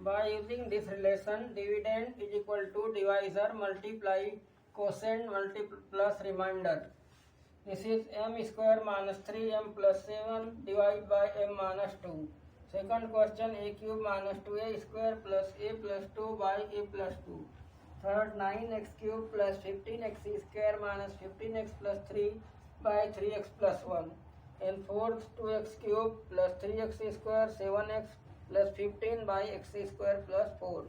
By using this relation, dividend is equal to divisor multiply quotient plus remainder. This is m square minus 3m plus 7 divided by m minus 2. Second question, a cube minus 2a square plus a plus 2 by a plus 2. Third, 9x cube plus 15x square minus 15x plus 3 by 3x plus 1. And fourth, 2x cube plus 3x square 7x plus 15 by x square plus 4.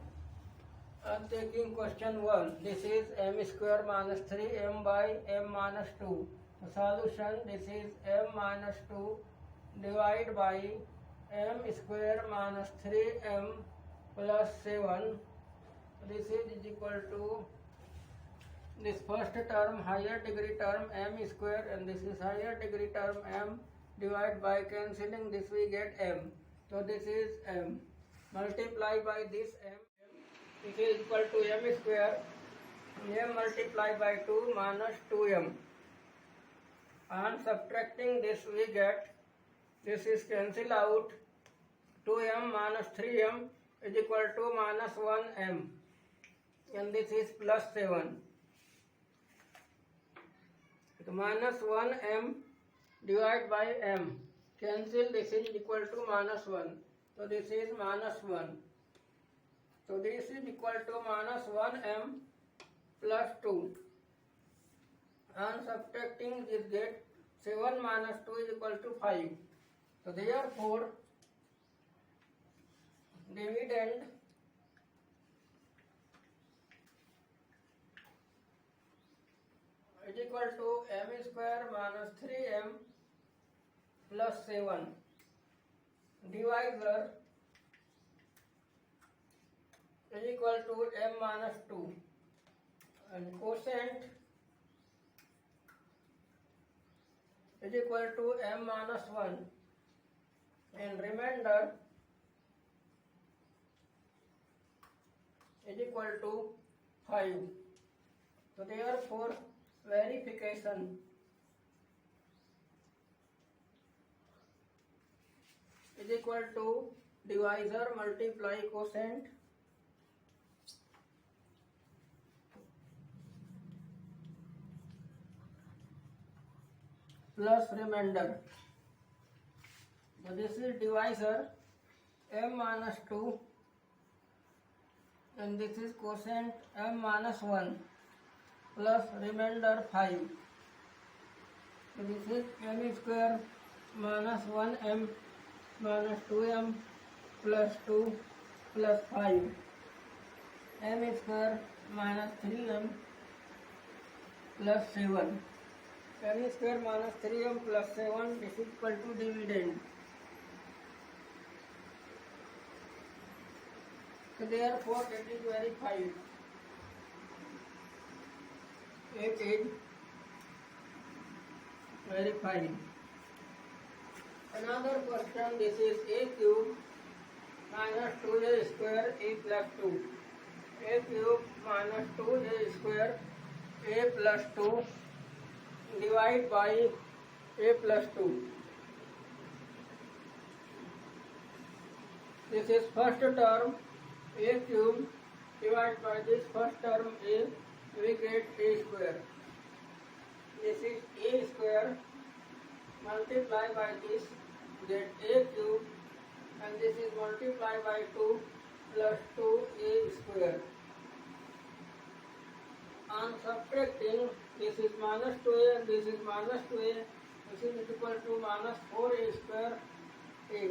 Taking question 1, this is m square minus 3m by m minus 2. The solution, this is m minus 2 divided by m square minus 3m plus 7. This is equal to this first term, higher degree term m square, and this is higher degree term m, divided by cancelling this we get m. So this is m. Multiply by this m. This is equal to m square, m multiplied by 2 minus 2m. And subtracting this we get, this is cancel out, 2m minus 3m is equal to minus 1m, and this is plus 7. So minus 1m divided by m, cancel, this is equal to minus 1. So this is minus 1. So this is equal to minus 1m plus 2. And subtracting this get 7 minus 2 is equal to 5. So therefore, dividend is equal to m square minus 3m plus 7. Divisor is equal to m minus 2. And quotient is equal to m minus 1. And remainder is equal to 5. So therefore, verification is equal to divisor multiply quotient plus remainder. So this is divisor m minus 2, and this is quotient m minus 1 plus remainder 5. So this is m square minus 1m minus 2m plus 2 plus 5, m square minus 3m plus 7. m square minus 3m plus 7, this is equal to dividend. So therefore it is verified. It is verified. Another question, this is a cube minus 2a square a plus 2. a cube minus 2a square a plus 2 divided by a plus 2. This is first term a cube divided by this first term a, we get a square. This is a square multiplied by this, get a cube, and this is multiplied by 2 plus 2a square. On subtracting, this is minus 2a and this is minus 2a, this is equal to minus 4a square a.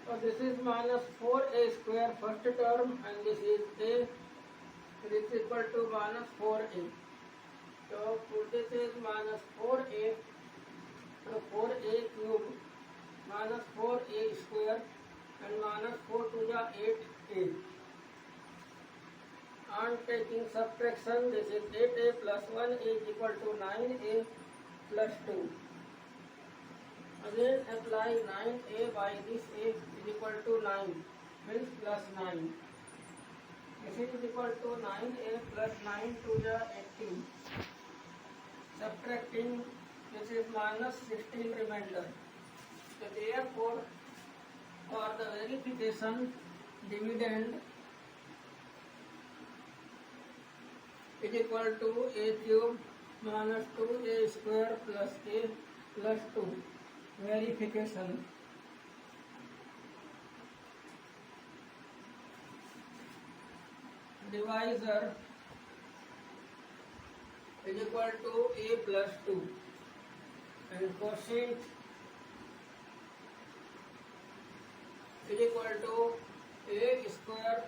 So this is minus 4a square first term, and this is a, this is equal to minus 4a. So this is minus 4a, so 4a cube minus 4a square and minus 4 to the 8a. On taking subtraction, this is 8a plus 1a is equal to 9a plus 2. Again apply 9a by this a is equal to 9, means plus 9. This is equal to 9a plus 9 to the 18. Subtracting, this is minus 16 remainder. So therefore, for the verification, dividend is equal to a cube minus 2a square plus a plus 2. Verification. Divisor is equal to a plus 2 and quotient is equal to a square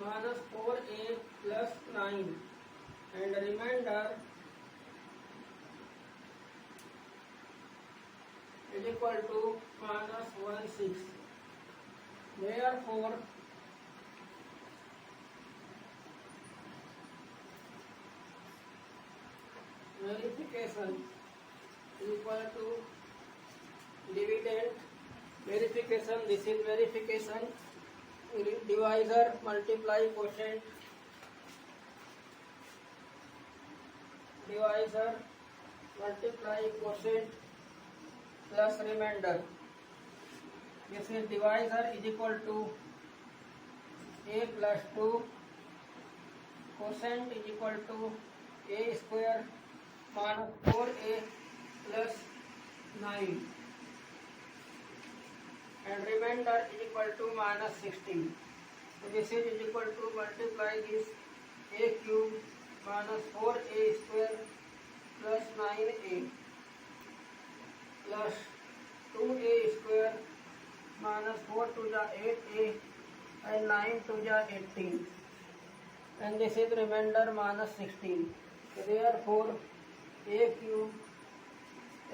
minus 4a plus 9 and remainder is equal to minus 1/6. Therefore, verification is equal to dividend. Verification, this is verification. Divisor multiply quotient. Divisor multiply quotient plus remainder. This is divisor is equal to a plus 2. Quotient is equal to a square minus 4a plus 9 and remainder is equal to minus 16. So this is equal to multiply this a cube minus 4a square plus 9a plus 2a square minus 4 to the 8a and 9 to the 18 and this is remainder minus 16. So therefore a cube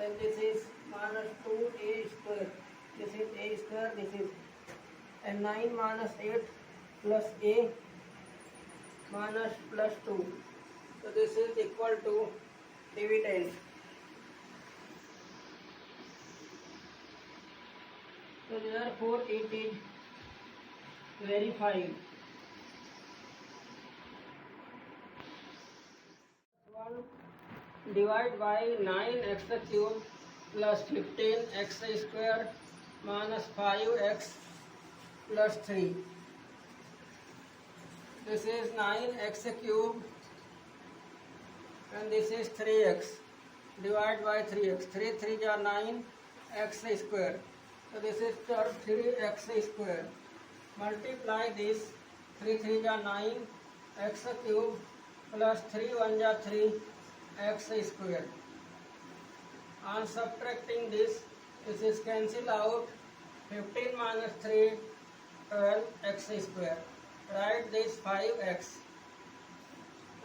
and this is minus 2a square, this is a square, this is and 9 minus 8 plus a minus plus 2. So this is equal to dividend. So therefore it is verified. 1 divide by 9x cube plus 15x square minus 5x plus 3. This is 9x cube and this is 3x. Divide by 3x. 3 3 are 9 x square. So this is 3x square. Multiply this 3 3 are 9 x cube plus 3 1 are 3 x square. On subtracting this is cancel out. 15 minus 3 12x square. Write this 5x.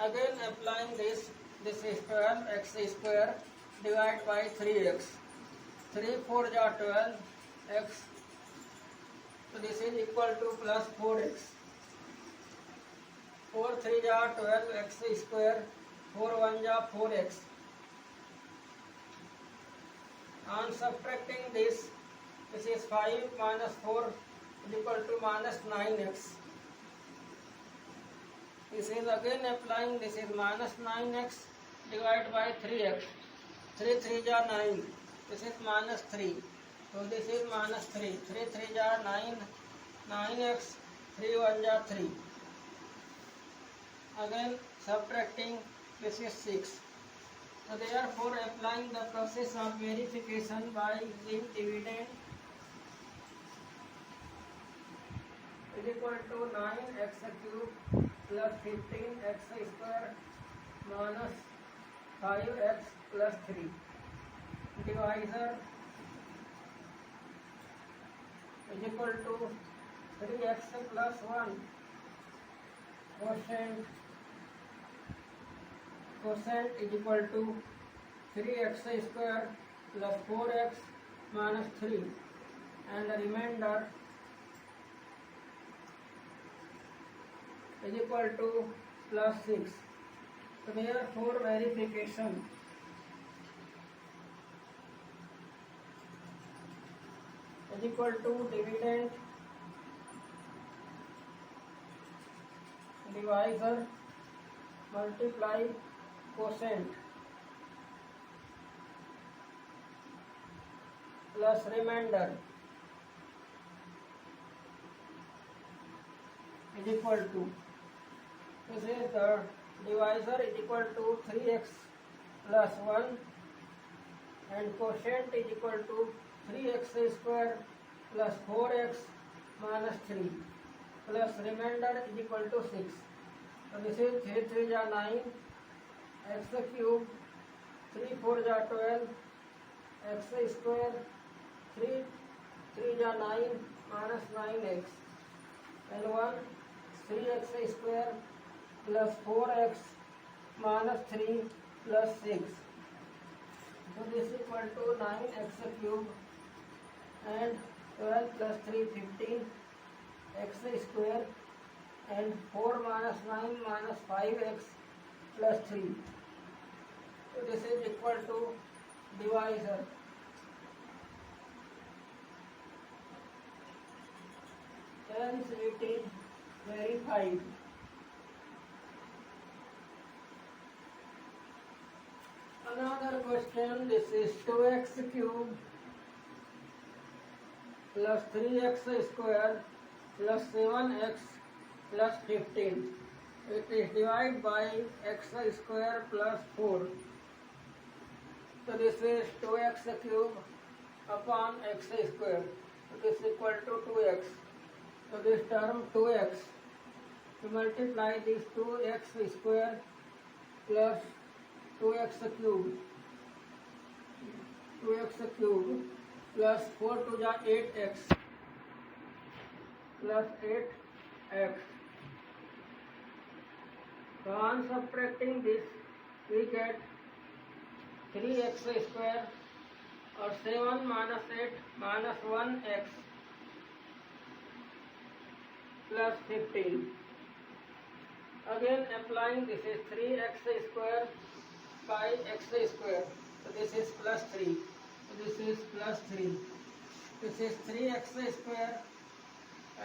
Again applying this is 12x square. Divide by 3x. 3 4 are 12x. So this is equal to plus 4x. 4 3 are 12x square. 4 1 are 4x. On subtracting this is 5 minus 4 is equal to minus 9x. This is again applying, this is minus 9x divided by 3x. 3 3 are 9. This is minus 3. So this is minus 3. 3 3 are 9. 9x. 3 1 are 3. Again subtracting, this is 6. So therefore applying the process of verification by using dividend is equal to 9x cube plus 15x square minus 5x plus 3. Divisor is equal to 3x plus 1. Quotient is equal to 3x square plus 4x minus 3 and the remainder is equal to plus 6. So therefore verification is equal to dividend divisor multiply quotient plus remainder is equal to, this is the divisor is equal to 3x plus 1 and quotient is equal to 3x square plus 4x minus 3 plus remainder is equal to 6. So this is 3 3 ja 9 x cube 3 4 ja 12 x square 3 3 ja 9 minus 9x and 1 3x square plus 4x minus 3 plus 6. So this is equal to 9x cube and 12 plus 3 15 x square and 4 minus 9 minus 5x plus 3. So this is equal to divisor. Hence it is verified. Another question, this is 2x cube plus 3x square plus 7x plus 15. It is divided by x square plus 4. So this is 2x cube upon x square. So this is equal to 2x. So this term 2x. To multiply this 2x square plus 2x cube plus 4 to the 8x plus 8x. So on subtracting this we get 3x square or 7 minus 8 minus 1x plus 15. Again applying, this is 3x square by x square. So this is plus 3. So this is plus 3. This is 3x square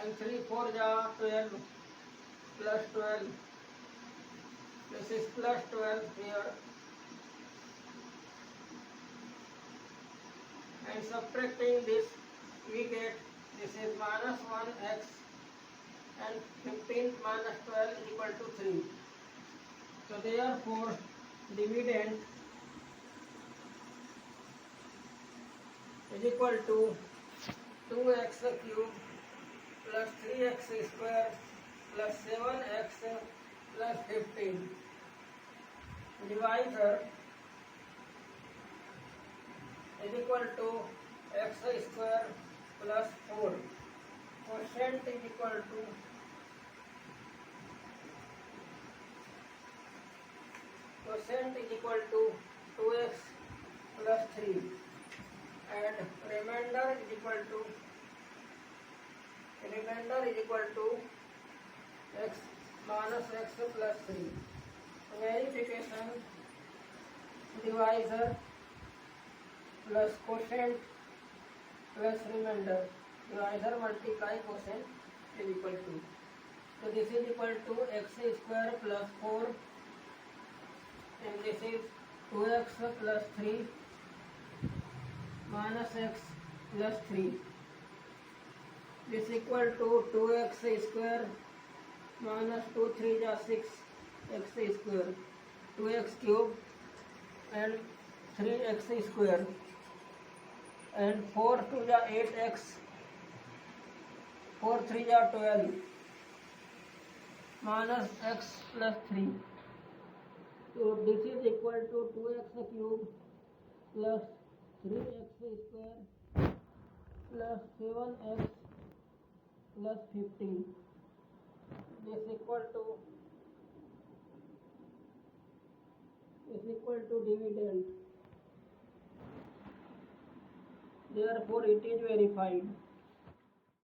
and 3 4 ja 12 plus 12. This is plus 12 here. And subtracting this we get, this is minus 1x and 15 minus 12 is equal to 3. So therefore dividend is equal to 2x cube plus 3x square plus 7x plus 15. Divisor is equal to x square plus 4. Quotient is equal to quotient is equal to 2x plus 3 and remainder is equal to x minus x plus 3. Verification, divisor plus quotient plus remainder. Divisor multiply quotient is equal to. So this is equal to x square plus 4 and this is 2x plus 3 minus x plus 3. This is equal to 2x square minus 2 3 ja 6 x square, 2x cube and 3x square and 4 2 ja 8x, 4 3 ja 12 minus x plus 3. So this is equal to 2x cube plus 3x square plus 7x plus 15. This is equal to dividend. Therefore it is verified.